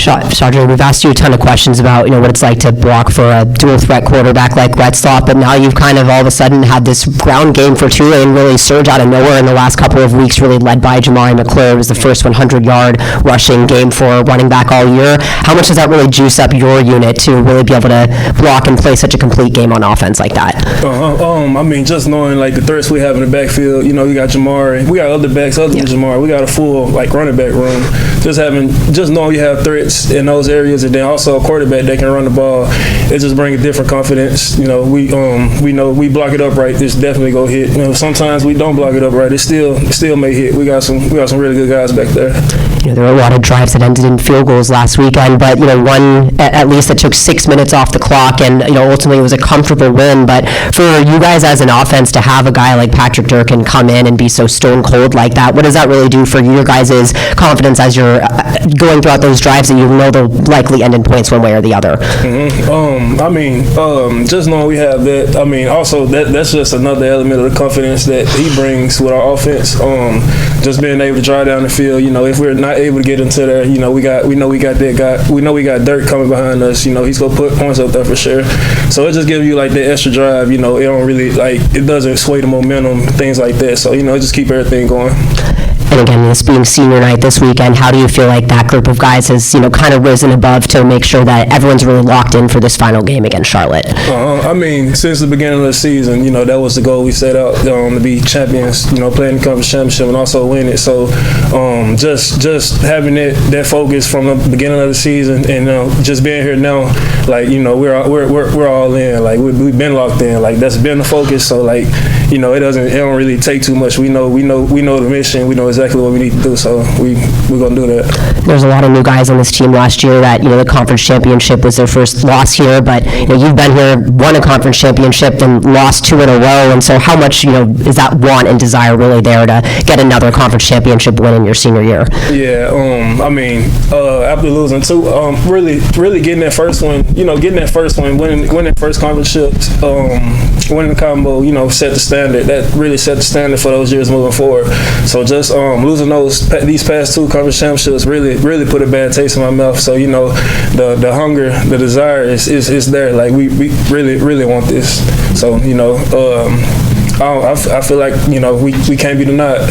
Shadre, we've asked you a ton of questions about, what it's like to block for a dual-threat quarterback like Retzloff, but now you've kind of all of a sudden had this ground game for Tulane really surge out of nowhere in the last couple of weeks, really led by Jamari McClure. It was the first 100-yard rushing game for running back all year. How much does that really juice up your unit to really be able to block and play such a complete game on offense like that? Just knowing, the threats we have in the backfield, you got Jamari. We got other backs other than Jamari. We got a full, running back room. Just knowing you have threats in those areas, and then also a quarterback that can run the ball, it just brings a different confidence. We know we block it up right, it's definitely go hit. Sometimes we don't block it up right, it still may hit. We got some really good guys back there. There were a lot of drives that ended in field goals last weekend, but one at least that took 6 minutes off the clock, and ultimately it was a comfortable win. But for you guys as an offense to have a guy like Patrick Durkin come in and be so stone cold like that, what does that really do for your guys' confidence as you're going throughout those drives that they'll likely end in points one way or the other? Just knowing we have that, also that's just another element of the confidence that he brings with our offense. Just being able to drive down the field, if we're not able to get into there, we know we got that guy. We know we got Dirk coming behind us. He's gonna put points up there for sure. So it just gives you that extra drive. It don't really it doesn't sway the momentum, things like that. So it just keep everything going. And again, this being senior night this weekend, how do you feel like that group of guys has, kind of risen above to make sure that everyone's really locked in for this final game against Charlotte? Since the beginning of the season, that was the goal we set out to be champions, playing the conference championship and also win it. So just having that focus from the beginning of the season and just being here now, we're all in. We've been locked in. That's been the focus. So it don't really take too much. We know the mission. We know exactly what we need to do, so we're going to do that. There's a lot of new guys on this team last year that, the conference championship was their first loss here, but, you've been here, won a conference championship and lost 2 in a row, and so how much, is that want and desire really there to get another conference championship win in your senior year? Yeah, after losing 2, really getting that first one, winning first conference chips, winning the combo, set the standard. That really set the standard for those years moving forward. So just losing these past 2 conference championships really put a bad taste in my mouth. So the hunger, the desire is there. We really want this. So I feel like we can't be denied.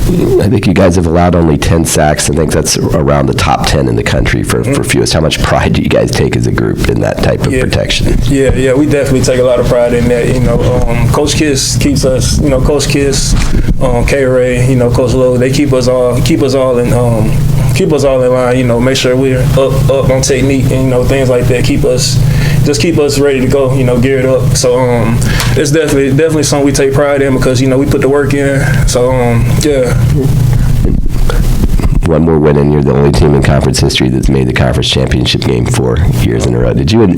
I think you guys have allowed only 10 sacks. I think that's around the top 10 in the country for fewest. How much pride do you guys take as a group in that type of protection? Yeah, we definitely take a lot of pride in that. Coach Kiss keeps us. Coach Kiss, K-Ray, Coach Lowe. They keep us all in line. Make sure we're up on technique and things like that. Keep us ready to go. Geared up. So it's definitely something we take pride in because we put the work in. So yeah. One more win, and you're the only team in conference history that's made the conference championship game 4 years in a row. Could you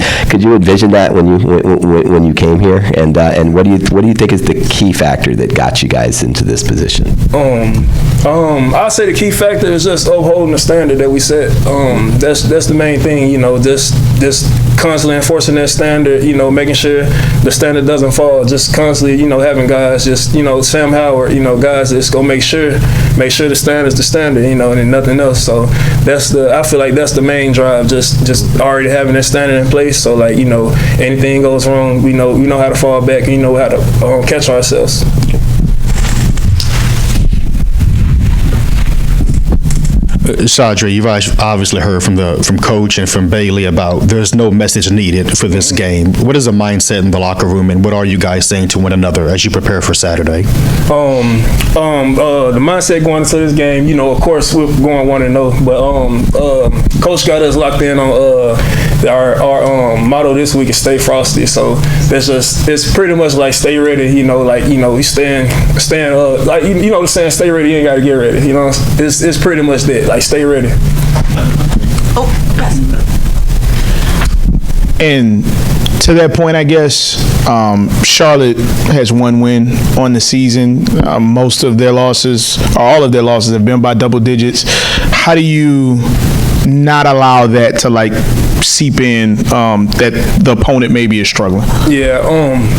envision that when you came here? And what do you think is the key factor that got you guys into this position? I'll say the key factor is just upholding the standard that we set. That's the main thing. Just constantly enforcing that standard. Making sure the standard doesn't fall. Just constantly, having guys. Just Sam Howard. Guys that's gonna make sure the standard's the standard. And nothing else. So I feel like that's the main drive. Just already having that standard in place. So anything goes wrong, we know how to fall back. And how to catch ourselves. Shadre, you've obviously heard from Coach and from Bailey about there's no message needed for this game. What is the mindset in the locker room, and what are you guys saying to one another as you prepare for Saturday? The mindset going into this game, of course we're going 1-0, but Coach got us locked in on our motto this week is stay frosty. So it's pretty much like stay ready. We staying the saying stay ready. You ain't got to get ready. It's pretty much that. Stay ready. And to that point, I guess, Charlotte has 1 win on the season. Most of their losses, or all of their losses, have been by double digits. How do you not allow that to seep in that the opponent maybe is struggling? Yeah,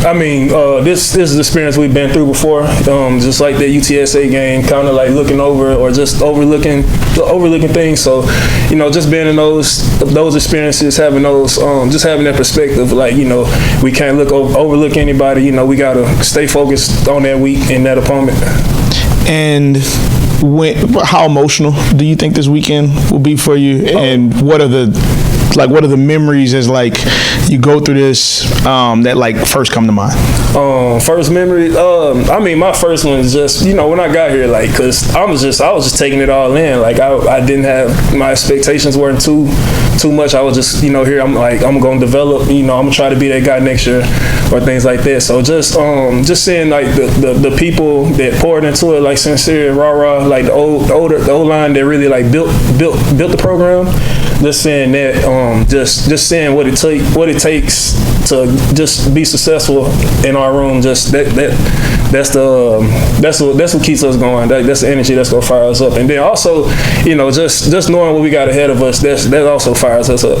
I mean, this is the experience we've been through before. Just like the UTSA game, kind of like looking over or just overlooking things. So, you know, just being in those experiences, having those, just having that perspective, like, you know, we can't overlook anybody. You know, we gotta stay focused on that week and that opponent. And how emotional do you think this weekend will be for you? And what are the memories as like you go through this that like first come to mind? First memory, I mean, my first one is just, you know, when I got here, like, cause I was just taking it all in. Like I didn't have, my expectations weren't too much. I was just, you know, here I'm like, I'm gonna develop, you know, I'm gonna try to be that guy next year or things like that. So just seeing like the people that poured into it, like Sincere, rah, like the old line that really like built the program. Just seeing that, just seeing what it takes to just be successful in our room. Just that's what keeps us going. That's the energy that's gonna fire us up. And then also, you know, just knowing what we got ahead of us, that also fires us up.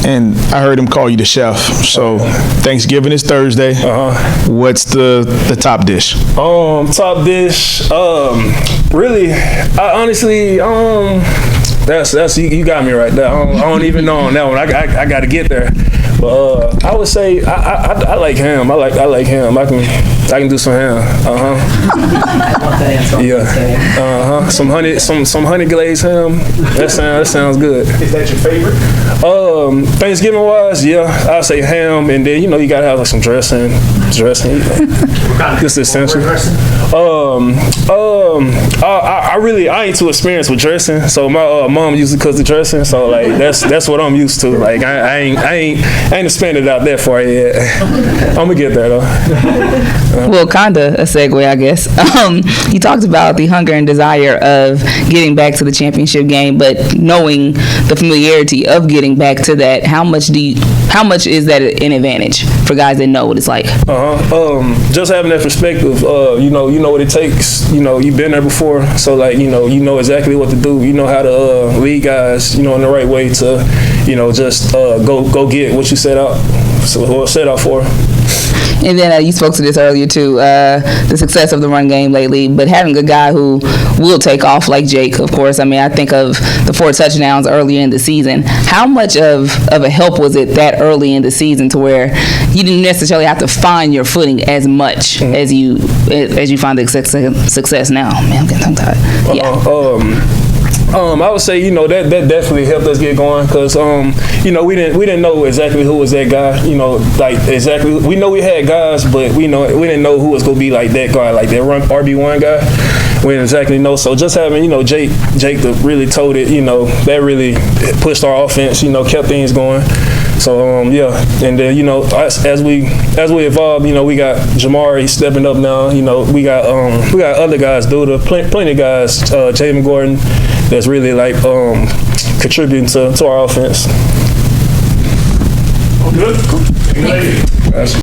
And I heard him call you the chef. So Thanksgiving is Thursday. What's the top dish? Top dish. Really, I honestly, that's you got me right there. I don't even know on that one. I got to get there. But I would say I like ham. I like ham. I can do some ham. Yeah. Some honey glazed ham. That sounds good. Is that your favorite? Thanksgiving wise, yeah, I'd say ham, and then, you know, you gotta have like some dressing. Just essential. I ain't too experienced with dressing, so my mom usually cooks the dressing, so like that's what I'm used to. Like I ain't expanded out that far yet. I'm gonna get there though. Well, kinda a segue, I guess. You talked about the hunger and desire of getting back to the championship game, but knowing the familiarity of getting back to that, how much is that an advantage for guys that know what it's like? Just having that perspective, you know what it takes. You know, you've been there before, so like, you know exactly what to do. You know how to lead guys, you know, in the right way to, you know, just go get what you set out for. And then you spoke to this earlier too, the success of the run game lately, but having a guy who will take off like Jake, of course. I mean, I think of the 4 touchdowns earlier in the season. How much of a help was it that early in the season to where you didn't necessarily have to find your footing as much as you find the success now? Man, I'm getting tongue-tied. Yeah. I would say, you know, that definitely helped us get going, because you know, we didn't know exactly who was that guy. You know, like exactly, we know we had guys, but we didn't know who was gonna be like that guy, like that run RB1 guy. We didn't exactly know. So just having, you know, Jake to really told it, you know, that really pushed our offense. You know, kept things going. So yeah, and then, you know, as we evolve, you know, we got Jamari stepping up now. You know, we got other guys, plenty of guys, Jaden Gordon, that's really like contributing to our offense. Good. Cool.